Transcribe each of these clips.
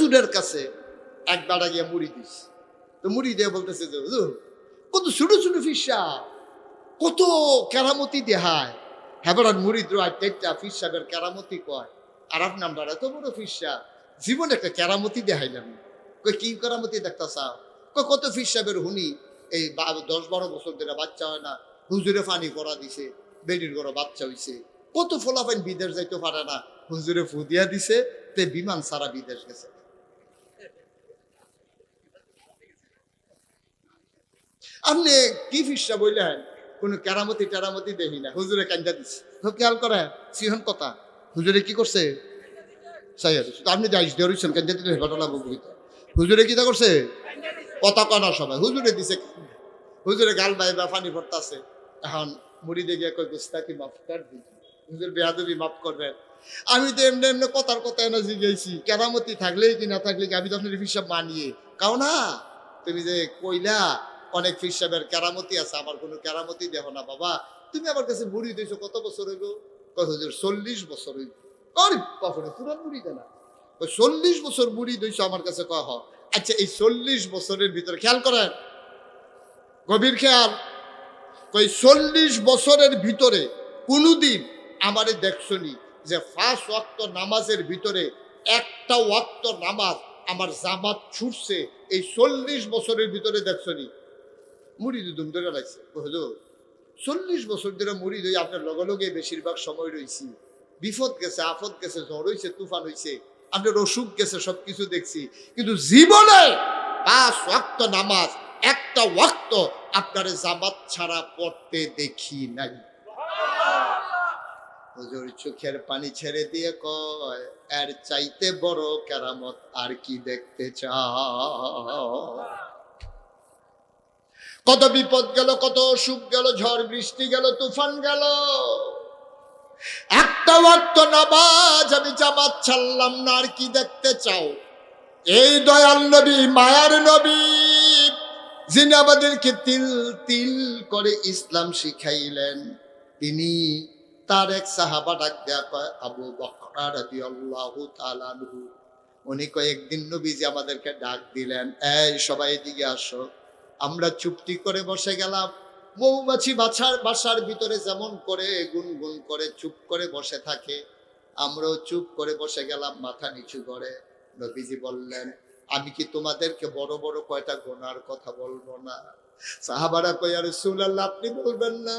হুজুরের কাছে একবার গিয়ে মুড়ি দিস, তো মুড়ি দিয়ে বলতেছে যে হুজুর কত ছোট ছোট ফিসা, কত কেরামতি দেহায়, হ্যাঁ মুড়ি দ্রোয়া ফিস সাহেবের কেরামতি কয়, আর আপনি আমরা এত বড় ফিসা জীবনে একটা কেরামতি দেখাইলাম। কই কি কেরামতি দেখতা চাও? কত ফিস সাহেবের হুনি এই 10-12 বছর ধরে বাচ্চা হয় না, হুজুরে পানি পড়া দিছে, বেডির ঘরে বাচ্চা হইছে, কত ফলাফাইন বিদেশ যাইতে পারে না, হুজুরে ফুদিয়া দিছে, তে বিমান সারা বিদেশ গেছে। আপনি কি ফিসা বললেন? কোন কেরামতি টেরামতি দেখি না, হুজুরে কান্দা দিচ্ছে। খেয়াল করে সিহন কথা, হুজুরে কি করছে? আপনি যাইস ধরেছেন কান্দা দিতে ঘটনা বলবি। হুজুরে কি করছে? কথা কনা সবাই হুজুরে দিছে, হুজুরে গাল বাইবা পানি পড়তাছে। এখন মুড়ি দিয়ে কই গুস্তাকি মাফ কর দি, হুজুর বেয়াদবি মাফ করবেন। আমি তো এমনি এমনি কথার কথা এনে জিগেছি, কেরামতি থাকলেই কি না থাকলে কি, আমি তো আপনার হিসাব মানিয়ে কাও না। তুমি যে কইলা অনেক ফিসাবের কেরামতি আছে, আমার কোনো কেরামতি দেখো না বাবা। তুমি আমার কাছে মুড়ি দিয়েছো কত বছর হইল? কয় হুজুর 40 বছর হইল। আরে বাপরে, পুরান মুড়ি দেনা। 40 বছর মুড়ি দিয়েছো আমার কাছে, কয় হ। আচ্ছা এই 40 বছরের ভিতরে খেয়াল করেন, গভীর খেয়াল, কই 40 বছরের ভিতরে কোনদিন আমারে দেখছনি যে 5 ওয়াক্ত নামাজের ভিতরে একটা ওয়াক্ত নামাজ আমার জামাত ছুটছে? এই 40 বছরের ভিতরে দেখছনি? মুড়ি দুম ধরে লাগছে। হুজুর 40 বছর ধরে মুড়ি ধরে আপনার লগে লগে বেশিরভাগ সময় রয়েছি, বিপদ গেছে, আপদ গেছে, ঝড় হয়েছে, তুফান হয়েছে, আপনার অসুখ গেছে, সবকিছু দেখছি, কিন্তু জীবনে 5 ওয়াক্ত নামাজ একটা ওয়াক্ত আপনার জামাত ছাড়া পড়তে দেখি নাই। হুজুর চোখের পানি ছেড়ে দিয়ে কয়, এর চাইতে বড় কেরামত আর কি দেখতে চাও? কত বিপদ গেল, কত অসুখ গেল, ঝড় বৃষ্টি গেল, তুফান গেল, একটা ওয়াক্ত নামাজ আমি জামাত ছাড়লাম না, আর কি দেখতে চাও? এই দয়াল নবী, মায়ার নবী, যিনি আমাদেরকে তিল তিল করে ইসলাম শিখাইলেন, তিনি তার এক সাহাবা ডাক দেয়া কয় আবু বকর রাদিয়াল্লাহু তাআলা আনহু। উনি কয়েকদিন নবীজি আমাদেরকে ডাক দিলেন, এই সবাই এদিকে আসো। আমরা চুপটি করে বসে গেলাম। মৌমাছি বাসার ভিতরে যেমন করে গুনগুন করে চুপ করে বসে থাকে, আমরাও চুপ করে বসে গেলাম মাথা নিচু করে। নবীজি বললেন, আমি কি তোমাদেরকে বড় বড় কয়টা গুনার কথা বলবো না? সাহাবারা কই, ইয়া রাসূলুল্লাহ আপনি বলবেন না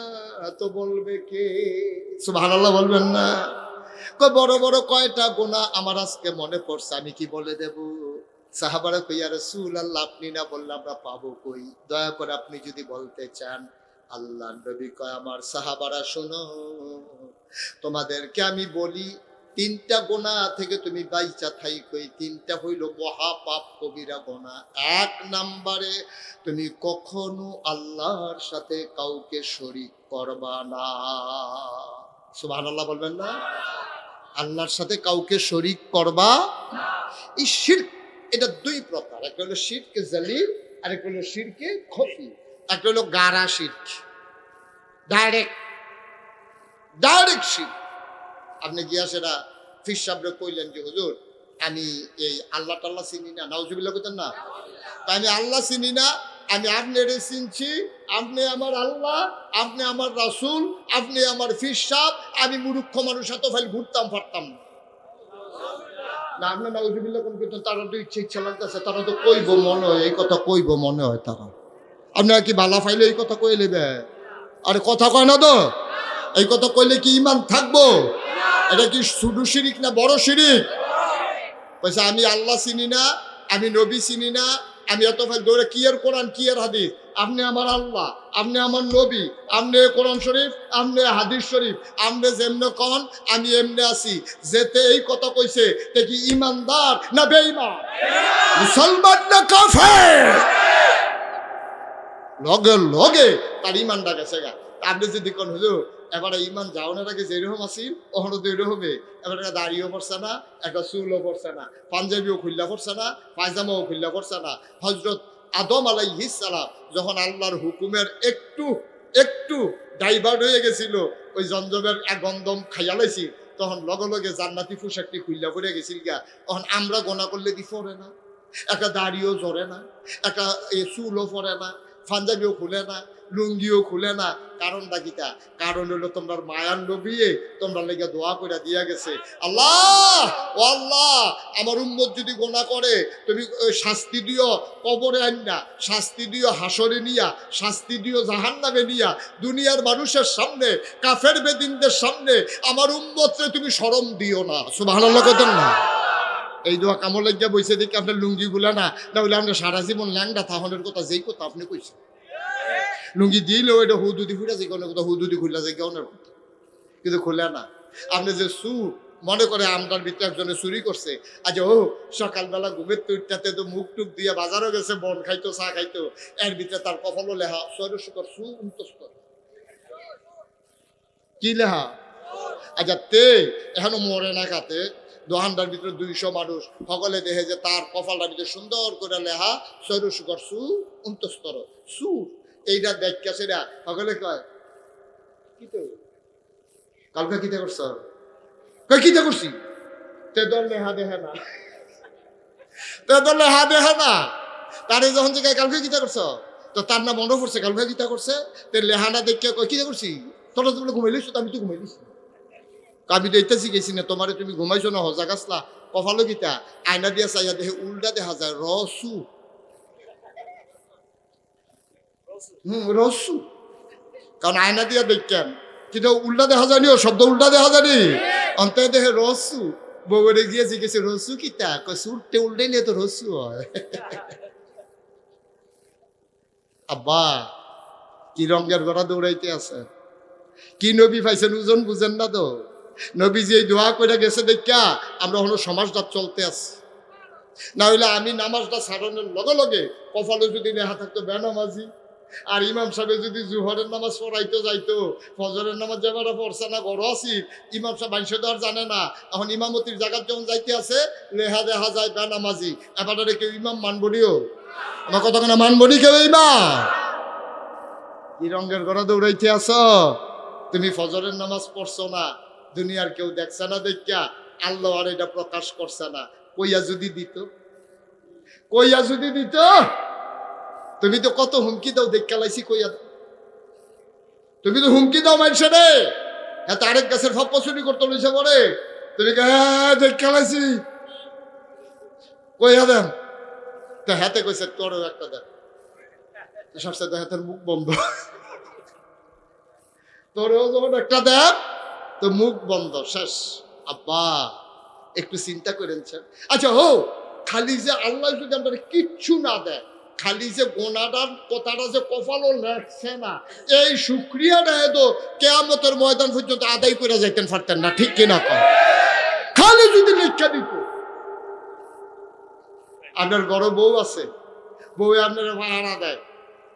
তো বলবে কে? সুবহানাল্লাহ বলবেন না? কই বড় বড় কয়টা গুনাহ আমার আজকে মনে পড়ছে, আমি কি বলে দেব? সাহাবারা কই, ইয়া রাসূলুল্লাহ আপনি না বললে আমরা পাবো কই? দয়া করে আপনি যদি বলতে চান। আল্লাহর নবী কয়, আমার সাহাবারা শোনো, তোমাদেরকে আমি বলি, 3টা গুনাহ থেকে তুমি বাইচা থাইকো। 3টা হইল মহা পাপ, কবিরা গুনাহ। 1 নম্বরে, তুমি কখনো আল্লাহর সাথে কাউকে শরীক করবা না। সুবহানাল্লাহ বলবেন না? আল্লাহর সাথে কাউকে শরীক করবা। এই শিরক, এটা 2 প্রকার। একটা হলো শিরকে জালিল, আর একটা হলো শিরকে খফি। একটা হলো গারা শিরক, ডাইরেক্ট শিরক। আপনি গিয়া সেটা ফির সাহেবরে কইলেন যে হুজুর আমি এই আল্লাহ টাল্লাহ চিনি না, নাউজুবিল্লাহ কইতেন না? তাই আমি আল্লাহ চিনি না, আমি আপনারে চিনছি, আপনি আমার আল্লাহ, আপনি আমার রাসূল, আপনি আমার ফির সাহেব, আমি মূর্খ মানুষ এত ফাইল ঘুরতাম পারতাম না। না আপনার নাউজুবিল্লাহ কোন কইতেন? তারা তো ইচ্ছা লাগতেছে, তারা তো কইব মনে হয়, এই কথা কইব মনে হয় তারা। আপনারা কি বালা ফাইলে এই কথা কই নেবে? আরে কথা কয় না তো? এই কথা কইলে কি ঈমান থাকবো? এটা কি ছোট শিরিক না বড় শিরিক? বলছে আমি আল্লাহ চিনি না, আমি নবী চিনি না, আমি এত ফাইল দৌড়ে কি এর কোরআন কি এর হাদিস? আপনি আমার আল্লাহ, আপনি আমার নবী, আপনি কোরআন শরীফ, আপনি হাদিস শরীফ, আপনি যেমনে কন আমি এমনি আছি। যেতে এই কথা কইছে তে কি ইমানদার না বেঈমান? মুসলমান না কাফের? লগে লগে তার ইমানটা গেছে গা। আপনি যদি কোন হুজুর এবারে ইমান যাওয়ানোর আগে যেরকম আসিল ওখানে তো এরকমই, এবার একটা দাড়িও পড়ছে না, একটা চুলও পড়ছে না, পাঞ্জাবিও খুল্লা পড়ছে না, পায়জামাও খুল্লা পড়ছে না। হযরত আদম আলাইহিস সালাম যখন আল্লাহর হুকুমের একটু একটু ডাইভার্ট হয়ে গেছিল, ওই জমজমের এক গন্ধম খাইয়া লাইছি, তখন লগে লগে জান্নাতি পোশাকটি খুললা পড়ে গেছিল গা। তখন আমরা গোনা করলে কি পড়ে না, একটা দাড়িও জড়ে না, একটা চুলও পড়ে না, পাঞ্জাবিও খুলে না, লুঙ্গিও খুলে না। কারণটা কিটা? কারণ হলো তোমরা মায়ার নবী তোমরা লেগে দোয়া করে দিয়া গেছে, আল্লাহ ও আল্লাহ, আমার উম্মত যদি গোনা করে তুমি শাস্তি দিও কবরে আন্না, শাস্তি দিও হাসরে নিয়া, শাস্তি দিও জাহান্নামে নিয়া, দুনিয়ার মানুষের সামনে, কাফের বেদিনদের সামনে আমার উম্মতরে তুমি শরম দিও না। সুবহানাল্লাহ কইতেন না? এই দোয়া কামল লাগিয়া বইছে দেখি আপনার লুঙ্গি গুলা না, না হলে আমরা সারা জীবন ল্যাংডা থাহনের কথা যেই কথা আপনি কইছেন। লুঙ্গি দিলেও এটা হুদুদি ফুটা যে কোনো কথা, হুদুদি খুললা যে কেউ কথা, কিন্তু খুলে না। আপনি যে মনে করে আমরার ভিতরে একজনে চুরি করছে, আজ ও সকালবেলা ঘুমের তুইটাতে তো মুখ টুক দিয়ে বাজারও গেছে, বন খাইতো, চা খাইতো, এর ভিতরে তার কপালও লেহা সরস্বর সুন্তস্তর কি লেহা। আচ্ছা তে এখনো মরে না খাতে দোহানটার ভিতরে 200 মানুষ সকলে দেখে যে তার কপালটার ভিতরে সুন্দর করে লেহা সরস্বর সুন্তস্তর সু, এইটা দেখা সেটা সকলে কয় কি তো কালকে কিতা করছ, কয় কিতা করছি, তে দল লেহা দেখে না, তে দল লেহা দেখে না। তারে যখন যে কালকে কিতা করছ, তো তার না মনে পড়ছে কালকে কিতা করছে, তে লেহানা দেখে কয় কিতা করছি, তোরা তুমি ঘুমাইলিস, আমি তো ঘুমাইলিস, আমি তো এটা শিখেছি না তোমারে, তুমি ঘুমাইছো না হজা গাছলা, কপালো কিতা আয়না দিয়া চাইয়া দেখে উল্টা দেখা যায় রসু, রসু, কারণ আয়না দিয়া দেখেন কিন্তু উল্টা দেখা যায়নি, ও শব্দ উল্টা দেখা যায়নি, অন্ত দেখে রসু। বউরে গিয়ে জিজ্ঞেস রসু কিতা, সুরটে উল্টে নিয়ে তো রসু হয়। আব্বা কি রঙের গড়া দৌড়াইতে আছে, কি নবী পাইছেন ওজন বুঝেন না তো। নবী যে দোয়া করে গেছে দেখা আমরা হলো সমাজটা চলতে আছি, না হইলে আমি নামাজটা ছাড়ানোর লগে লগে কপালে যদি লেখা থাকতো বেনামাজি, আর ইমাম সাহেব যদি জুহরের নামাজ পড়াইতে যাইতো, ফজরের নামাজ যেবারা পড়ছে না গড় আছি, ইমাম সাহেব মানুষ তো আর জানে না, এখন ইমামতির জায়গার যখন যাইতে আছে লেহা দেখা যায় বেনামাজি, এবারে কেউ ইমাম মানবনিও আমার কতক্ষণ মানবনি কেউ ইমাম। কি রঙের গড়া দৌড়াইতে আস, তুমি ফজরের নামাজ পড়ছো না, দুনিয়ার কেউ দেখছে না দেখা আল্লাহ আর এটা প্রকাশ করছে না, কইয়া যদি দিত, কইয়া যদি দিত, তুমি তো কত হুমকি দাও দেখা লাইছি, কইয়া দাও, তুমি তো হুমকি দাও মানুষে রে, হ্যাঁ আরেক গাছের ফপ চুরি করতে লইছে পরে, তুমি দেখা লাইছি কইয়া দেন, তো হাতে কইছে তোরও একটা দেন, সবসাথে হাতের মুখ বন্ধ, তোরও যখন একটা দেন তো মুখ বন্ধ, শেষ। আব্বা একটু চিন্তা করেছেন? আচ্ছা হো, খালি যে আল্লাহ যদি আপনার কিচ্ছু না দেয়, খালি যে গোনাটার কথাটা যে কপালও লেখছে না, এই শুক্রিয়াটা তো কেয়ামতের ময়দান পর্যন্ত আদায় করে যাইতেন পারতেন না, ঠিক কিনা কম? খালি যদি লিখা দিত, আপনার ঘরে বউ আছে, বউ আপনার ভাড়া দেয়,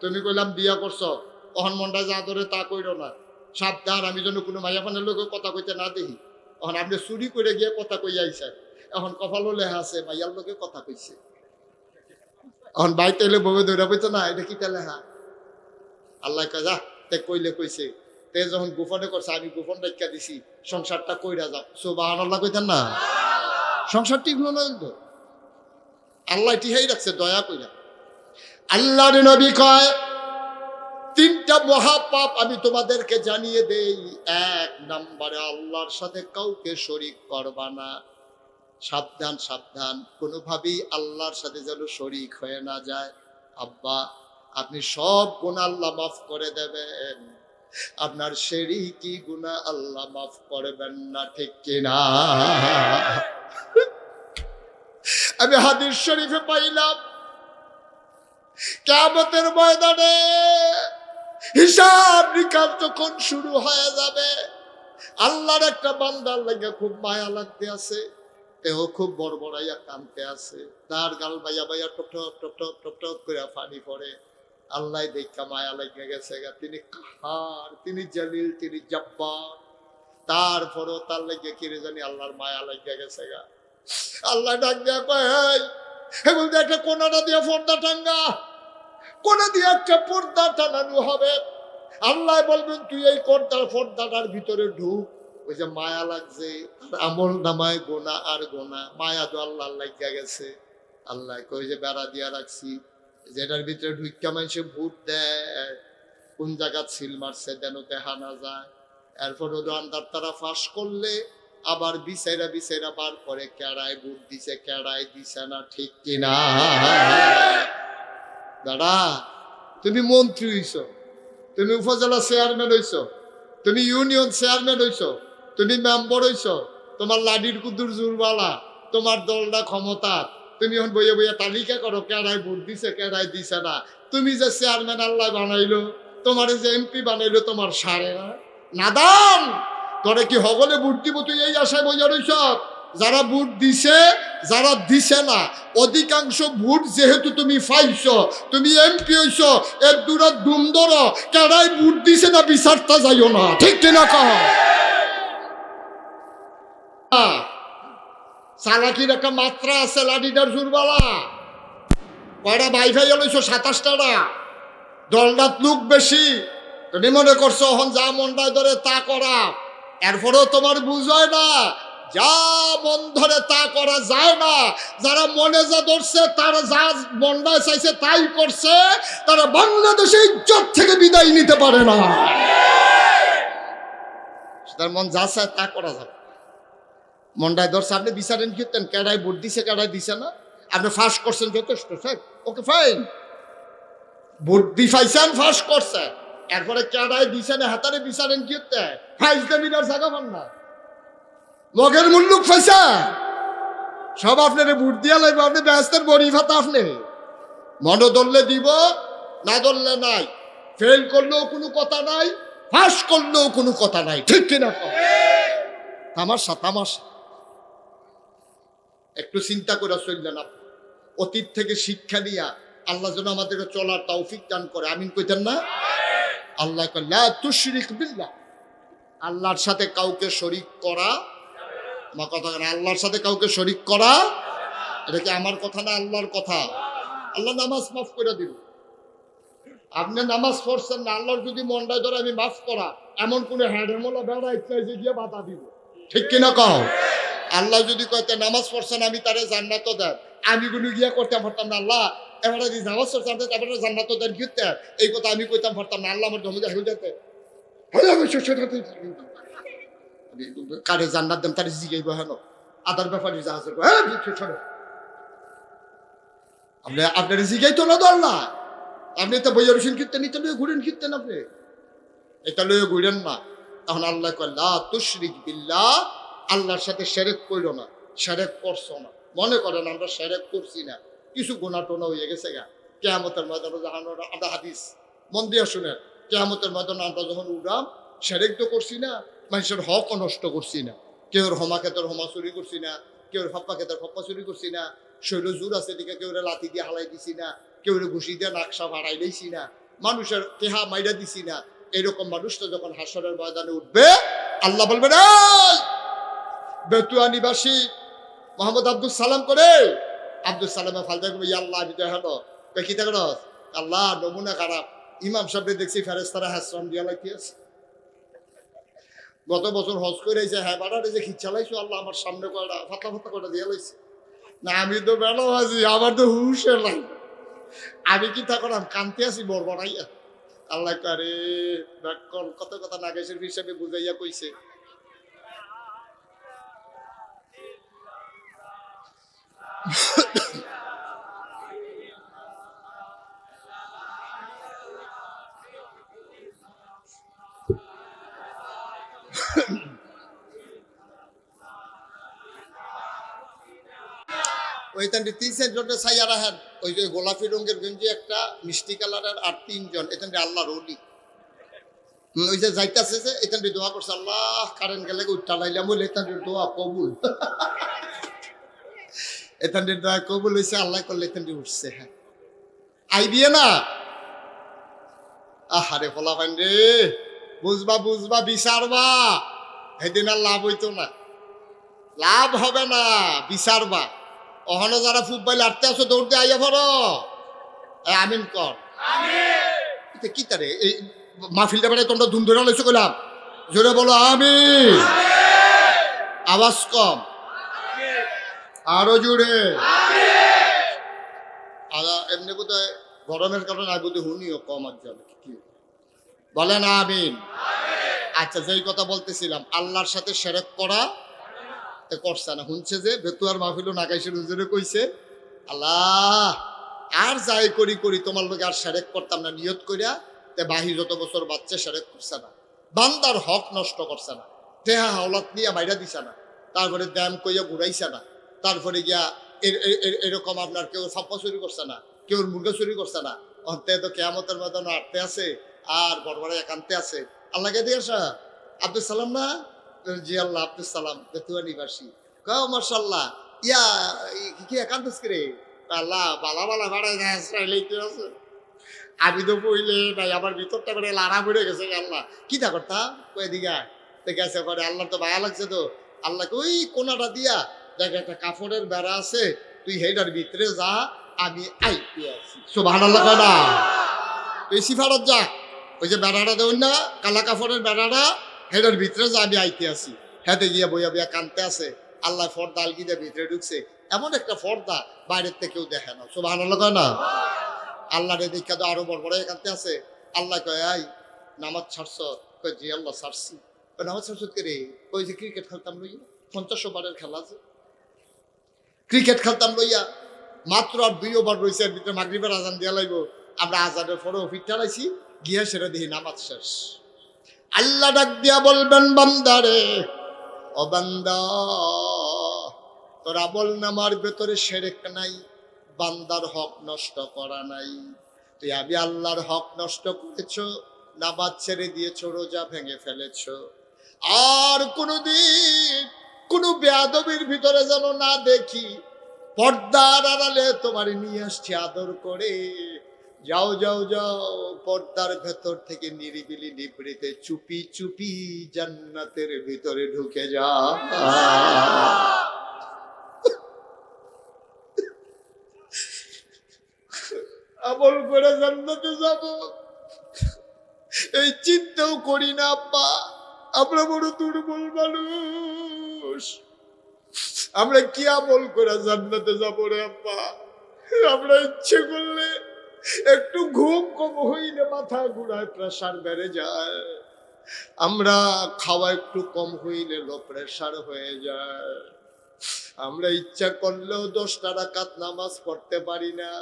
তুমি কইলাম বিয়া করছো, অহন মনটা যা ধরে তা কইরো না, সাবধান আমি যেন কোনো মাইয়া পানের লোকের কথা কইতে না দেখি। এখন আপনি চুরি করে গিয়ে কথা কই আইছেন, এখন কপালও লেখা আছে মাইয়ার লোকে কথা কইছে, এখন বাইতে এলে বউ ধরে বইতো না এটা কিটা লেখা, আল্লাহ কয় যা তে কইলে কইছে, তে যখন গোপনে করছে আমি গোপন রেখা দিছি, সংসারটা কইরা যাও। সুবহানাল্লাহ কইতেন না? সংসার ঠিক হলো না কিন্তু আল্লাহ ঠিকই রাখছে দয়া কইরা। আল্লাহর নবী কয় 3টা মহাপাপ আমি তোমাদেরকে জানিয়ে দেই, 1 নম্বরে আল্লাহর সাথে কাউকে শরীক করবা না, সাবধান সাবধান, কোনোভাবেই আল্লাহর সাথে যেন শরীক হয়ে না যায়। আব্বা আপনি সব গুনাহ আল্লাহ মাফ করে দেবেন, আপনার শিরকি গুনাহ আল্লাহ মাফ করবেন না, ঠিক কিনা? আমি হাদিস শরীফে পাইলাম কিয়ামতের ময়দানে হিসাব নিকাশ যখন শুরু হয়ে যাবে, আল্লাহর একটা বান্দার লাগে খুব মায়া লাগতে আছে, তেও খুব বড়বড়াইয়া কানতে আছে, তার গাল বাইয়া বাইয়া top top top top top top করে পানি পড়ে। আল্লাহ দেখা মায়া লেগে গেছে গা, তিনি কাহার, তিনি জালিল, তিনি জব্বার, তারপরও তার লেগে কিরে জানি আল্লাহর মায়া লেগে গেছে গা। আল্লাহ ডাক দেয়া কয় হ্যাঁ বলতে একটা কোনাটা দিয়ে পর্দা টাঙ্গা, কোনা দিয়ে একটা পর্দা টানানো হবে। আল্লাহ বলবেন তুই এই পর্দাটার ভিতরে ঢুক, ওই যে মায়া লাগছে, আমল নামায় গোনা আর গোনা, মায়া তো আল্লাহ লাগিয়া গেছে। আল্লাহ কই যে বেড়া দিয়া রাখছি, যেটার ভিতরে ঢুইকা মানুষে ভূত দেয়, কোন জায়গা ছিল মারছে দেন দেখা না যায়। এরপর আন্দার তারা ফাঁস করলে আবার বিচাইরা বিচাইরা বার করে কেড়ায় ভূত দিছে, কেড়ায় দিছে না, ঠিক কিনা? দাদা, তুমি মন্ত্রী হইছ, তুমি উপজেলা চেয়ারম্যান হইছ, তুমি ইউনিয়ন চেয়ারম্যান হইছ, তুমি মেম্বার হইছ, তোমার লাডির কুদুর জুরবালা, তোমার দলটা ক্ষমতা, তুমি এখন বইয়ে বইয়ে তালিকা করো কেডায় ভোট দিছে কেডায় দিছে না। তুমি যে চেয়ারম্যান আল্লাহ বানাইলো, তোমার যে এমপি বানাইলো তোমার সারে না। নাদান, তোরে কি হগলে ভোট দিব তুই এই আশায় বইয়া রইছ? যারা ভোট দিছে যারা দিছে না, অধিকাংশ ভোট যেহেতু তুমি পাইছ, তুমি এমপি হইছ, এর দূরে দুম ধরো কেডায় ভোট দিছে না বিচারটা যাইও না, ঠিক কিনা কহ? চালাকির একটা মাত্রা আছে, লাডিটার জুরবালা। কয়টা ভাই ভাই লইছো? 27টাটা। দলদাত লোক বেশি, তুমি মনে করছো এখন যা মনটায় ধরে তা করা, এরপরেও তোমার বুঝয় না যা মন ধরে তা করা যায় না। যারা মনে যা ধরছে, তারা যা মনটায় চাইছে তাই করছে, তারা বাংলাদেশে ইজ্জত থেকে বিদায় নিতে পারে না। তার মন যা চায় তা করা যাবে। মনটায় ধরছে, আপনি বিচারেন কিতেন কেডায় ভোট দিছে কেডায় দিছে না, আপনি ফাঁস করছেন যথেষ্ট, স্যার ওকে ফাইন, ভোট দি ফাইছেন ফাঁস করছে, এরপরে কেডায় দিছে না হাতারে বিচারেন কিতে ফাইজ দেমিনার জায়গা পান না, মগের মুল্লুক ফাইসা সব আপনার ভোট দিয়া লাগবে, আপনি ব্যস্তের বড়ি ফাতা, আপনি মনে ধরলে দিব, না ধরলে নাই, ফেল করলেও কোনো কথা নাই, ফাঁস করলেও কোনো কথা নাই, ঠিক কিনা? তামাশা তামাশা। একটু চিন্তা করে চললেন আপনি, অতীত থেকে শিক্ষা নিয়া আল্লাহ যেন আমাদেরকে চলার তৌফিক দান করে, আমিন কইতেন না? আল্লাহ কয় লা তুশরিক বিল্লাহ, আল্লাহর সাথে কাউকে শরীক করা, আমার কথা না, আল্লাহর সাথে কাউকে শরীক করা, এটা কি আমার কথা না আল্লাহর কথা? আল্লাহ নামাজ মাফ করে দিল, আপনি নামাজ পড়ছেন না, আল্লাহর যদি মনটায় ধরে আমি মাফ করা, এমন কোনো হ্যাডেমলা বেড়া ইচ্ছা যে গিয়ে বাধা দিব, ঠিক কিনা কও? আল্লাহ যদি কয়তে নামাজ পড়ছেন আমি তারে জান্নাত দেন, আমি গুলো গিয়া করতে পারতাম না, আল্লাহ এবারে যদি নামাজ পড়ছেন এবারে জান্নাত দেন গিয়ে, এই কথা আমি কইতাম পারতাম না, আল্লাহ আমার জমে হয়ে যেতে কারে জান্নাত দেন তারে জিগাইব হেন আদার ব্যাপারে জাহাজ আপনার জিগাই তো না দল্লা, আপনি তো বইয়ের রসুন কীর্তেন এটা লয়ে ঘুরেন কীর্তেন, আপনি এটা লয়ে ঘুরেন না। তখন আল্লাহ কয় লা তুশরিক বিল্লাহ, আল্লাহর সাথে শিরক কইরো না, শিরক করছো না। মনে করেন আমরা শিরক করছি না, কিছু গুনাহ টোনা হয়ে গেছে গা, কিয়ামতের ময়দানে যখন আমরা হাদিস মন দিয়ে শুনেন, কিয়ামতের ময়দানে আমরা যখন উড়াম, শিরক তো করছি না, মানুষের হক নষ্ট করছি না, কেউ হমা ক্ষেতের হমা চুরি করছি না, কেউ ফাপ্পা ক্ষেতের ফাপ্পা চুরি করছি না, শৈল জোর আছে দিকে কেউ লাথি দিয়ে হালাই দিছি না, কেউ ঘুষি দিয়ে নাকশা ভাড়াই দিয়েছি না, মানুষের কেহা মাইরা দিছি না। এরকম মানুষটা যখন হাসরের ময়দানে উঠবে, আল্লাহ বলবেন এই বেতুয়া নিবাসী মোহাম্মদ আব্দুল সালাম করে, আব্দুল সালামে ফালদা করবে, আল্লাহ আমি তো হেন কি থাকল, আল্লাহ নমুনা খারাপ, ইমাম সাহেব দেখছি ফেরেস্তারা হাসরাম দিয়া লাগিয়েছে, গত বছর হজ করে আইছে, হ্যাঁ বাড়ারে যে খিচ চালাইছো, আল্লাহ আমার সামনে কয়টা ফাতা ফাতা কয়টা দিয়ে লাইছে না, আমি তো বেড়াও আছি, আমার তো হুশের নাই, আমি কি থাকলাম কান্তি আছি বড় বড়াইয়া। আল্লাহ কারে কত কথা নাগেশের হিসাবে বুঝাইয়া কইছে, ওইখান 3-4 ছাইয়া রাখেন, ওই যে গোলাপি রঙের গঞ্জি একটা, মিষ্টি কালারের আর 3 জন, এখান আল্লাহ রলি, ওই যে যাইতেছে যে এখান দোয়া করছে, আল্লাহ কারেন্ট গেলে উঠা লাইলাম বলে এখান দোয়া কবুল, এখান দোয়া কবুল হয়েছে, আল্লাহ করলে এখান উঠছে। হ্যাঁ আইবিয়ে না, আহারে ফলা পাইন রে, বুঝবা বুঝবা বিচারবা, সেদিন আর লাভ হইতো না, লাভ হবে না, বিচারবা। অহনো যারা ফুটবল আটতে আছো দৌড় দিয়ে আইয়া পড়ো, আমিন কর কি তারে এই মাহফিলটা বেড়ে তোমরা ধুম ধরে লইছো কইলাম, জোরে বলো আমিন। আওয়াজ কম, আরো জুড়ে। এমনি বোধ হয় গরমের কারণে আমি বোধ হুনিও কম আর যাবে কি বলেন আমিন। আচ্ছা, যেই কথা বলতেছিলাম, আল্লাহর সাথে শিরক করা করছে না, শুনছে যে বেতুয়ার মাহফিলও নাকাইশের হুজুরে কইছে, আল্লাহ আর যাই করি করি তোমার লোক আর শিরক করতাম না নিয়ত করিয়া, তে বাহি যত বছর বাচ্চা শিরক করছে না, বান্দার হক নষ্ট করছে না, দেহা হাওলাত নিয়ে বাইরা দিছে না, তারপরে দাম কইয়া ঘুরাইছে না, তারপরে গিয়া এরকম আপনার কেউ সাপ্পা চুরি করছে না, কেউ মুরগা চুরি করছে না, অন্তে তো কেয়ামতের ময়দানে আটতে আছে আর বড় একান্তে আছে। আল্লাহকে দিয়ে আসা আব্দুল সালাম না? জি আল্লাহ, আব্দুল সালাম বেতুয়া নিবাসী। কাও মাশাআল্লাহ, ইয়া কি একান্ত রে? আল্লাহ বালা বালা ভাড়াই লইতে আছে। আমি তো বইলে নাই, আমার ভিতরটা করে লাড়া পড়ে গেছে। আল্লাহ কি তা করতাম কই দিঘা গেছে পরে, আল্লাহ তো ভালো লাগছে তো, আল্লাহকে ওই কোনাটা দিয়া দেখ একটা কাপড়ের বেড়া আছে, তুই হেডার ভিতরে যা, আমি আইতে আছি। সুবহানাল্লাহ কয় না? তুই সিফারত যা, ওই যে বেড়াটা দেউন না কালা কাপড়ের বেড়াটা, হেডার ভিতরে যা, আমি আইতে আছি। হেঁটে গিয়া বইয়া বইয়া কানতে আছে, আল্লাহ ফর্দা আলগিদের ভিতরে ঢুকছে, এমন একটা ফর্দা বাইরের থেকে কেউ দেখে না। সুবহানাল্লাহ কয় না? আল্লাহ রে দেখা তো আরো বড় বড় এখানতে আছে। আল্লাহ কয় আই নামাজ ছাড়ছ? কয় জি আল্লাহ ছাড়ছি। নামাজ ছাড়ছ কে রে? ওই যে ক্রিকেট খেলতাম লইয়া, 50 ওভারের খেলা আছে, ক্রিকেট খেলতাম লইয়া, মাত্র আর 2 ওভার রয়েছে, এর ভিতরে মাগরিবের আজান দিয়া লাইব, আমরা আজানের পরেও ফিট ঠালাইছি, গিয়া সেটা দেখি নামাজ শেষ। আল্লাহ ডাক দিয়া বলবেন বান্দারে, ও বান্দা তোর আমল নামার ভেতরে শিরক নাই, বান্দার হক নষ্ট করা নাই, তুই আমি আল্লাহর হক নষ্ট করেছ, নামাজ ছেড়ে দিয়েছ, রোজা ভেঙে ফেলেছ। আর কোনদিন কোন বেয়াদবির ভিতরে যেন না দেখি, পর্দার আড়ালে তোমার নিয়ে আসছি আদর করে, যাও যাও যাও, পর্দার ভেতর থেকে নিরিবিলি নিবৃতে চুপি চুপি জান্নাতের ভিতরে ঢুকে যা। আমল করে জান্নাতে যাব এই চিন্তাও করি না আব্বা। আমরা বড় দুর্বল মানুষ, আমরা কি আমল করে জান্নাতে যাব রে আব্বা? আমরা ইচ্ছে করলে একটু ঘুম কম হইলে মাথা ঘুরায়, প্রেসার বেড়ে যায়, আমরা খাওয়া একটু কম হইলে লো প্রেসার হয়ে যায়, আমরা ইচ্ছা করলেও 10টা রাকাত নামাজ পড়তে পারি না,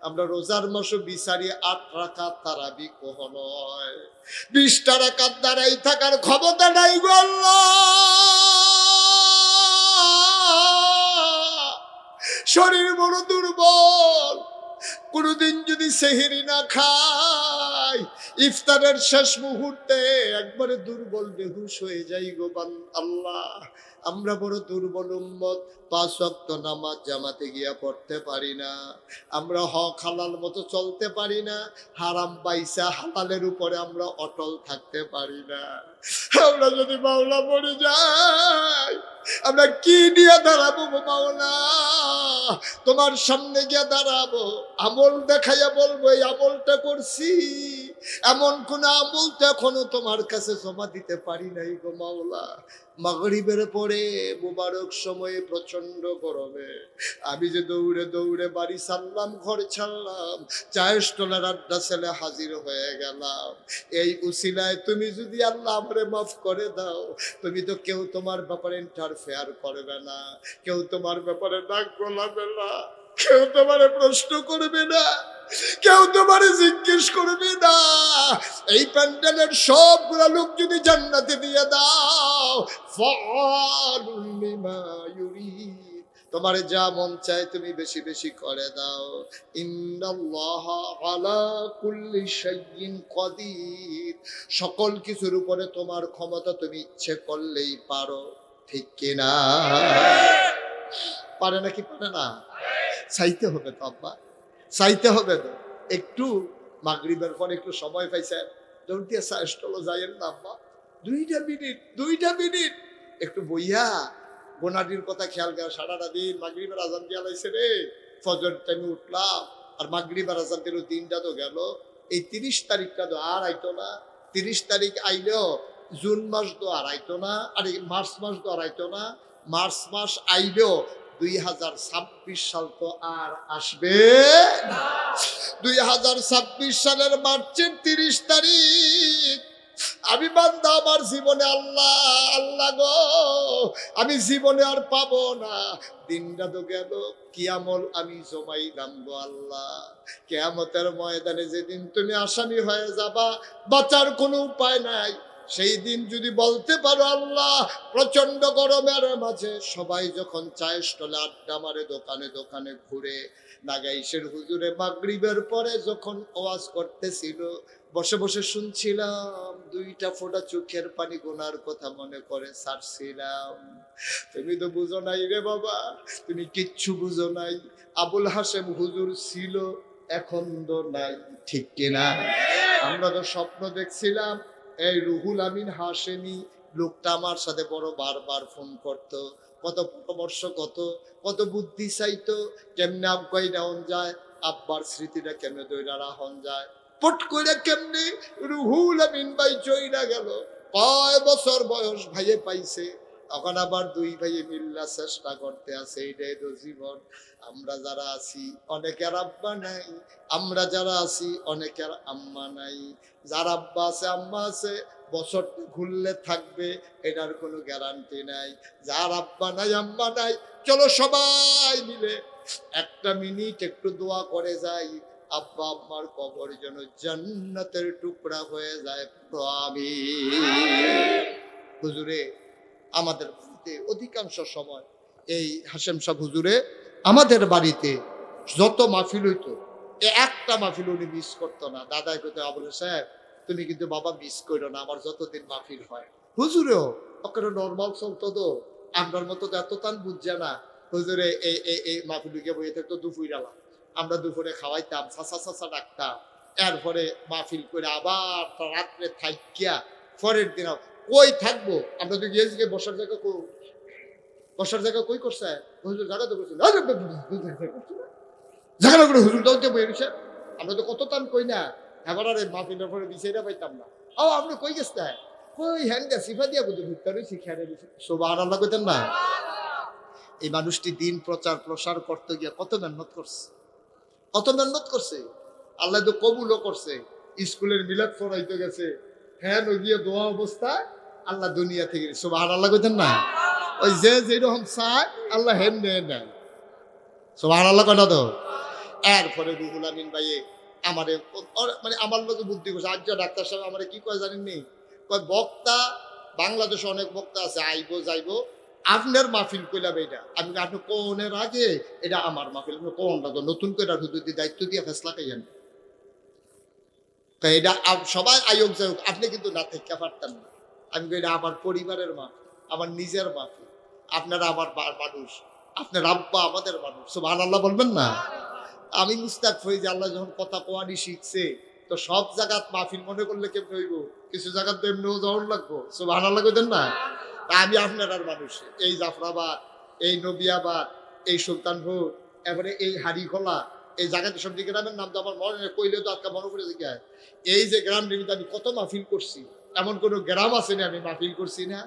আমরা রোজার মাসে বিচারি 8 রাকাত তারাবি কখনো হয়, 20টা রাকাত দাঁড়াই থাকার ক্ষমতা নাই গো আল্লাহ। শরীর বড় দুর্বল, কোনদিন যদি সেহরি না খাই, ইফতারের শেষ মুহূর্তে একবারে দুর্বল বেহুশ হয়ে যাই গো আল্লাহ। আমরা বড় দুর্বল উম্মত, 5 ওয়াক্ত নামাজ জামাতে গিয়া পড়তে পারি না, আমরা হক হালাল মতো চলতে পারি না, হারাম বাইসা হালালের উপরে আমরা অটল থাকতে পারি না। আমরা যদি মাওলা মরে যাই, আমরা কি নিয়ে দাঁড়াবো মাওলা? তোমার সামনে গিয়ে দাঁড়াবো, আমল দেখাইয়া বলবো এই আমলটা করছি, এমন কোন আমল তো এখনো তোমার কাছে জমা দিতে পারি নাই গো মাওলা। মাগরিবের পরে মুবারক সময়ে প্রচন্ড গরমে আমি যে দৌড়ে দৌড়ে বাড়ি ছাড়লাম, ঘর ছাড়লাম, চায়ের স্টলের আড্ডা ছেলে হাজির হয়ে গেলাম, এই উসিলায় তুমি যদি আল্লাহ আমারে মাফ করে দাও, তুমি তো কেউ তোমার ব্যাপারে ইন্টারফেয়ার করবে না, কেউ তোমার ব্যাপারে নাক গলাবে না, কেউ তোমারে প্রশ্ন করবে না, কেউ তোমারে জিজ্ঞেস করবে না। এই প্যান্ডেলের সবগুলা লোক যদি জান্নাতে দিয়ে দাও, ফাআলুল লিমা ইউরিদ, তোমার যা মন চায় তুমি বেশি বেশি করে দাও। ইন্নাল্লাহা আলা কুল্লি শাইইন কাদির, সকল কিছুর উপরে তোমার ক্ষমতা, তুমি ইচ্ছে করলেই পারো, ঠিক কিনা? পারে নাকি পারে না? চাইতে হবে তো আব্বা, চাইতে হবে তো। একটু মাগরিবের পর একটু সময় পাইছেন, দৌড়িয়ে স্টলে যাইয়েন না আব্বা, 2 মিনিট একটু বইয়া গোনাডির কথা খেয়াল করে। সারাটা দিন মাগরিবের আজান দিয়া লাইছে রে, ফজর টাইমে উঠলাম আর মাগরিবের আজান দিল, দিনটা তো গেল। এই 30 তারিখটা তো আর আইতো না, 30 তারিখ আইলেও জুন মাস তো আর আইতো না, আর এই মার্চ মাস তো আর আইতো না, মার্চ মাস আইলেও 2026 সাল তো আর আসবে না। 2026 সালের মার্চের 30 তারিখ আমি বান্দা আমার জীবনে আল্লাহ আল্লাহ গো আমি জীবনে আর পাবো না। দিনটা তো গেল, কি আমল আমি জমাইলাম গো আল্লাহ। কিয়ামতের ময়দানে যেদিন তুমি আসামি হয়ে যাবা, বাঁচার কোনো উপায় নাই। সেই দিন যদি বলতে পারো আল্লাহ, প্রচন্ড গরমের মাঝে সবাই যখন চায়ের স্টলে আড্ডা মারে, দোকানে দোকানে ঘুরে, নাগাইশের হুজুরে মাগরিবের পরে যখন ওয়াজ করতেছিল, বসে বসে শুনছিলাম, দুইটা ফোঁটা চোখের পানি গোনার কথা মনে করে ছাড়ছিলাম। তুমি তো বুঝো নাই রে বাবা, তুমি কিচ্ছু বুঝো নাই। আবুল হাসেম হুজুর ছিল, এখন তো নাই, ঠিক কিনা? আমরা তো স্বপ্ন দেখছিলাম এই রুহুল আমিন হাশেমি লোকটা আমার সাথে বড় বারবার ফোন করতো, কত পরামর্শ, কত কত বুদ্ধি চাইতো, কেমনে আব্বাই ডাউন যায়, আব্বার স্মৃতিটা কেমনে দৈরা রাহন যায়। পট করে কেমনে রুহুল আমিন ভাই চইরা গেল, 5 বছর বয়স ভাইয়ে পাইছে, তখন আবার 2 ভাইয়ে মিল্লা চেষ্টা করতে আছে। এটাই তো জীবন। আমরা যারা আছি অনেকের আব্বা নাই, আমরা যারা আছি অনেকের আম্মা নাই। যার আব্বা আছে আম্মা আছে, বছরটা ঘুরলে থাকবে এটার কোনো গ্যারান্টি নাই। যার আব্বা নাই আম্মা নাই, চলো সবাই মিলে একটা মিনিট একটু দোয়া করে যাই, আব্বা আম্মার কবর যেন জান্নাতের টুকরা হয়ে যায়। আমিন। হুজুরে আমাদের বাড়িতে অধিকাংশ সময় এই হাশেম সাহেব হুজুরে আমাদের বাড়িতে যত মাহফিল হইতো, একটা মাহফিল উনি মিস করতো না। দাদাই কইতো, আবুল সাহেব তুমি কিন্তু বাবা মিস করো না, আমার যতদিন মাহফিল হয়। হুজুরেও ওখানে নর্মাল চলতো, তো আমরার মতো তো এত তান বুঝছে না। হুজুরে এই এই এই মাহফিল গিয়ে বইয়ে থাকতো দুপুরেলা, আমরা দুপুরে খাওয়াইতাম, চাচা চাচা ডাকতাম। এরপরে মাহফিল করে আবার রাত্রে থাইকিয়া পরের দিন কই থাকবো। আমরা তো গিয়েছি বসার জায়গা কই, বসার জায়গা কই করছে হুজুর, জায়গা তো করছে জায়গা করে হুজুর দাও দিয়ে বইয়ে গেছে। আমরা তো কত টান কই না, এবার আর মাহফিলের পরে বিষয়টা পাইতাম না। ও আপনি কই গেছে, কই হ্যান গা সিফা দিয়া বুঝে ভিতরে শিখারে সুবহানাল্লাহ কইতেন না। এই মানুষটি দিন প্রচার প্রসার করতে গিয়ে কত মেহনত করছে, কত মেহনত করছে। আল্লাহ তো কবুলও করছে। স্কুলের মিলাদ পড়াইতে গেছে, হ্যাঁ গিয়ে দোয়া অবস্থা আল্লাহ দুনিয়া থেকে সুবহানাল্লাহ কইতেন না। ওই যে যেরকম চায় আল্লাহ হেন নেয় নেয়, সুবহানাল্লাহ কয়টা তো। এরপরে রুহুল আমিন ভাইয়ে আমারে মানে আমার লোকে বুদ্ধি করছে। আজ ডাক্তার সাহেব আমার কি কয় জানেননি, কয় বক্তা বাংলাদেশে অনেক বক্তা আছে, আইবো যাইবো, আপনার মাহফিল কইলাম এটা। আমি আপনি কোনের আগে এটা আমার মাহফিল, কোনটা তো নতুন করে হুজুর দায়িত্ব দিয়ে ফেসলা খাইয়েন। তাই এটা সবাই আয়োগ যাই, আপনি কিন্তু না থেকে পারতেন না। আমি এটা আমার পরিবারের মাহফিল, আমার নিজের মাহফিল, আপনারা আমার মানুষ, আপনার আব্বা আমাদের মানুষ, সুবহানাল্লাহ বলবেন না। আমি মুস্তাক হই যে আল্লাহ যখন কথা কোয়ানি শিখছে, তো সব জায়গাত মাহফিল মনে করলে কেমন হইব, কিছু জায়গাতে এমনিও যাওয়ার লাগবো, সুবহানাল্লাহ কইতেন না। আমি আপনার আর মানুষ, এই জাফরাবাদ, এই নবিয়াবাদ, এই সুলতানপুর, এবারে এই হাড়িখোলা, এই জায়গাতে সব দিকে গ্রামের নাম তো আমার মনে নেই, কইলেও তো আজকে মনে করে জিজ্ঞাসা। এই যে গ্রাম নিমিত্তে আমি কত মাহফিল করছি, এমন কোনো গ্রাম আছে না আমি মাহফিল করছি না।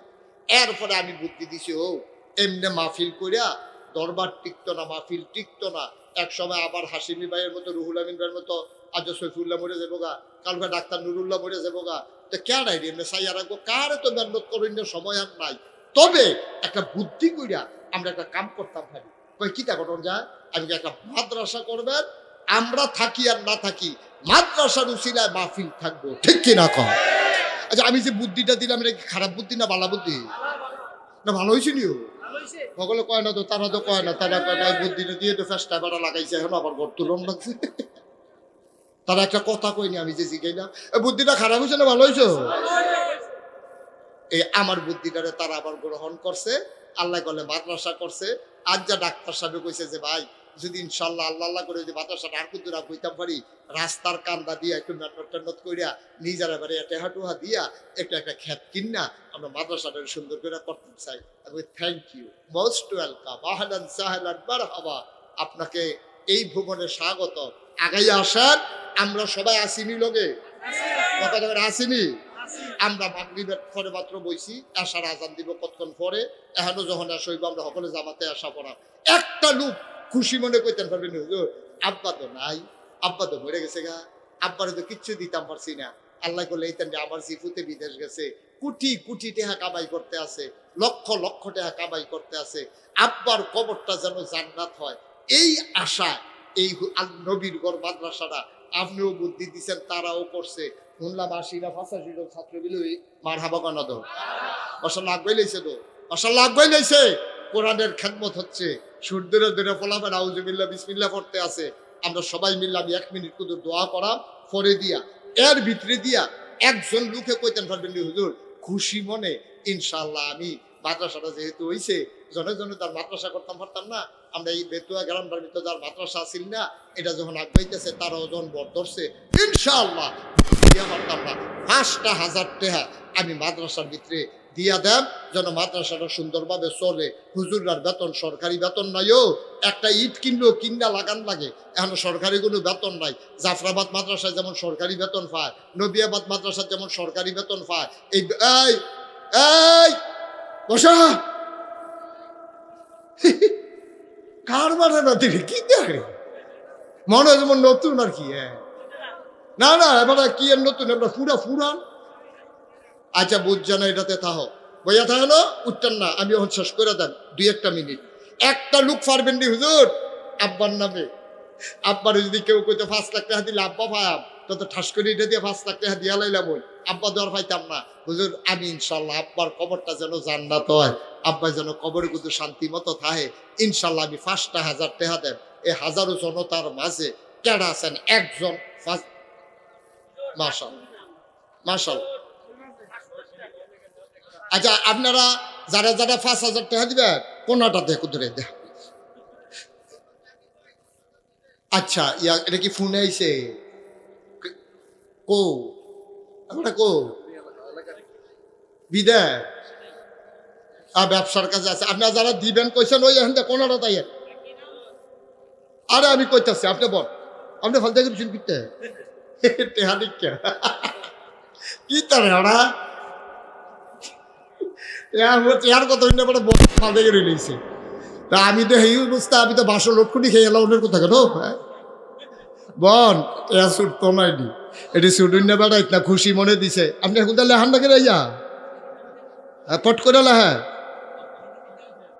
এরপরে আমি বুদ্ধি দিছি, ও এমনি মাহফিল করিয়া দরবার টিকতো না, মাহফিল টিকতো না। এক সময় আবার হাসিমি ভাইয়ের মতো, রুহুল আমিন ভাইয়ের মতো, আজ সৈফুল্লাহ মরে যাবো গা, কালকে ডাক্তার নুরুল্লাহ মরে যাবো গা, তো কেন এমনি সাইয়া রাখবো, কার তো মেহনত করেন না, সময় আর নাই। তবে একটা বুদ্ধি করিয়া আমরা একটা কাম করতাম ভাবি, কই কিতা ঘটন যায়, আমি একটা মাদ্রাসা করবেন, আমরা থাকি আর না থাকি মাদ্রাসার উসিলায় মাহফিল থাকবো, ঠিক কিনা কম। আচ্ছা আমি যে বুদ্ধিটা দিলাম, এটা কি খারাপ বুদ্ধি না ভালো বুদ্ধি? না ভালো হয়েছে নিও, সকলে কয় না তো, তারা তো কয় না, তারা কয় না বুদ্ধিটা দিয়ে তো ফেসটা বেড়া লাগাইছে, এখন আবার ঘর তুলন লাগছে। তারা একটা কথা কইনি, আমি যে জিগাইলাম বুদ্ধিটা খারাপ হয়েছে না ভালো হয়েছে, এই আমার বুদ্ধিটারে তারা আবার গ্রহণ করছে। আল্লাহ কলে মাদ্রাসা করছে। আজ যা ডাক্তার সাহেব কইছে যে ভাই যদি ইনশাল্লাহ আল্লাহ আল্লাহ করে যদি মাদ্রাসাটা আর কুদুরা কইতাম পারি, রাস্তার কান্দা দিয়া একটু মেহনত করিয়া নিজের এবারে টেহাটুহা দিয়া একটু একটা খ্যাত কিনা আমরা মাদ্রাসাটা সুন্দর করে করতে চাই। আমি থ্যাংক ইউ, মোস্ট ওয়েলকাম, আহলান সাহলান মারহাবা, আপনাকে এই ভুবনে স্বাগত। আগাই আসেন, আমরা সবাই আসিনি লোকে, কথা আসিনি। আমরা মাগরিবের পরে মাত্র বইছি, আশার আজান দিব কতক্ষণ পরে, এখনো যখন আসা হইব আমরা সকলে জামাতে আসা পড়া। একটা লোক খুশি মনে করতেন পারবেন হুজুর আব্বা তো নাই, আব্বা তো মরে গেছে গা, আব্বারে তো কিচ্ছু দিতাম পারছি না, আল্লাহ করলে এইতেন যে আমার জিফুতে বিদেশ গেছে, কোটি কোটি টাকা কামাই করতে আছে, লক্ষ লক্ষ টাকা কামাই করতে আছে, আব্বার কবরটা যেন জান্নাত হয়, এই আশা এই নবীর গড় মাদ্রাসাটা আপনিও বুদ্ধি দিচ্ছেন, তারাও করছে। শুনলাম ৮০-৮৫ জন ছাত্র মিলে মার হাবা কানা দো মাশাআল্লাহ আগ বাইলাইছে, তো মাশাআল্লাহ আগ বাইলাইছে, কোরআনের খেদমত হচ্ছে, সূর্যের ধরে ফলাফেন আউযুবিল্লাহ বিসমিল্লাহ পড়তে আছে। আমরা সবাই মিললাম 1 মিনিট করে দোয়া করা পরে দিয়া, এর ভিতরে দিয়া একজন লোকে কইতেন পারবেন হুজুর খুশি মনে ইনশাআল্লাহ আমি মাদ্রাসাটা যেহেতু হইছে, জনে জনে তার মাদ্রাসা করতাম পারতাম না, আমরা এই বেতুয়া গ্রামটার ভিতরে যার মাদ্রাসা আসিল না, এটা যখন আগাইতেছে তার ওজন বর ধরছে, ইনশাআল্লাহ দিয়া পারতাম না ৫,০০০ টাকা আমি মাদ্রাসার ভিতরে দিয়া দেন, যেন মাদ্রাসাটা সুন্দরভাবে চলে। হুজুরার বেতন সরকারি বেতন নাইও, একটা ইট কিনলেও কিনা লাগান লাগে, এখন সরকারি কোনো বেতন নাই। জাফরাবাদ মাদ্রাসায় যেমন সরকারি বেতন পায়, নবিয়াবাদ মাদ্রাসায় যেমন সরকারি বেতন পায়, এই এই এই বসা কার মানে না দেখে কি দেখে মনে হয় যেমন নতুন আর কি। না না এবার কি আর নতুন, এবার পুরা ফুরান। আচ্ছা বুঝছে না এটাতে থাহ বইয়া থাকলো উঠতেন না, আমি এখন শেষ করে দেন 2-1 মিনিট। একটা লোক পারবেন নি হুজুর আব্বার নামে, আব্বার যদি কেউ কইতে 5 লাখ টাকা দিলে আব্বা পায়াম, তত ঠাস করে এটা দিয়ে 5 লাখ টাকা দিয়া লাইলাম, ওই আব্বা দেওয়ার পাইতাম না। হুজুর আমি ইনশাল্লাহ আব্বার কবরটা যেন জান্নাত হয়, আব্বা যেন কবরে কিন্তু শান্তি মতো থাকে, ইনশাল্লাহ আমি ৫,০০০ টাকা দেন। এই হাজারো জনতার মাঝে কেডা আছেন একজন, মাশাআল্লাহ মাশাআল্লাহ। আচ্ছা আপনারা যারা যারা ৫,০০০ টাকা দিবেন কোনটা দেখো ধরে দেখ। আচ্ছা এটা কি ফোনে আইছে কো আমরা কো বিদায় ব্যবসার কাছে আছে, আপনারা যারা দিবেন কইছেন ওই এখান থেকে কোনটা তাই। আরে আমি কইতাছি আপনি বল, আপনি ফল দেখে শুন কিতে টেহা দিকে কি তারে ওরা চেয়ার কত ফল দেখে রইছে। তা আমি তো হেই বুঝতে, আমি তো ১২০০ লক্ষণি খেয়ে এলাম ওদের কোথা কেন বন এ সুট তো নাইনি, এটি সুটুন্যা বেড়াই না খুশি মনে দিছে। আপনি এখন তাহলে হান্ডা করে ইয়া পট করে হ্যাঁ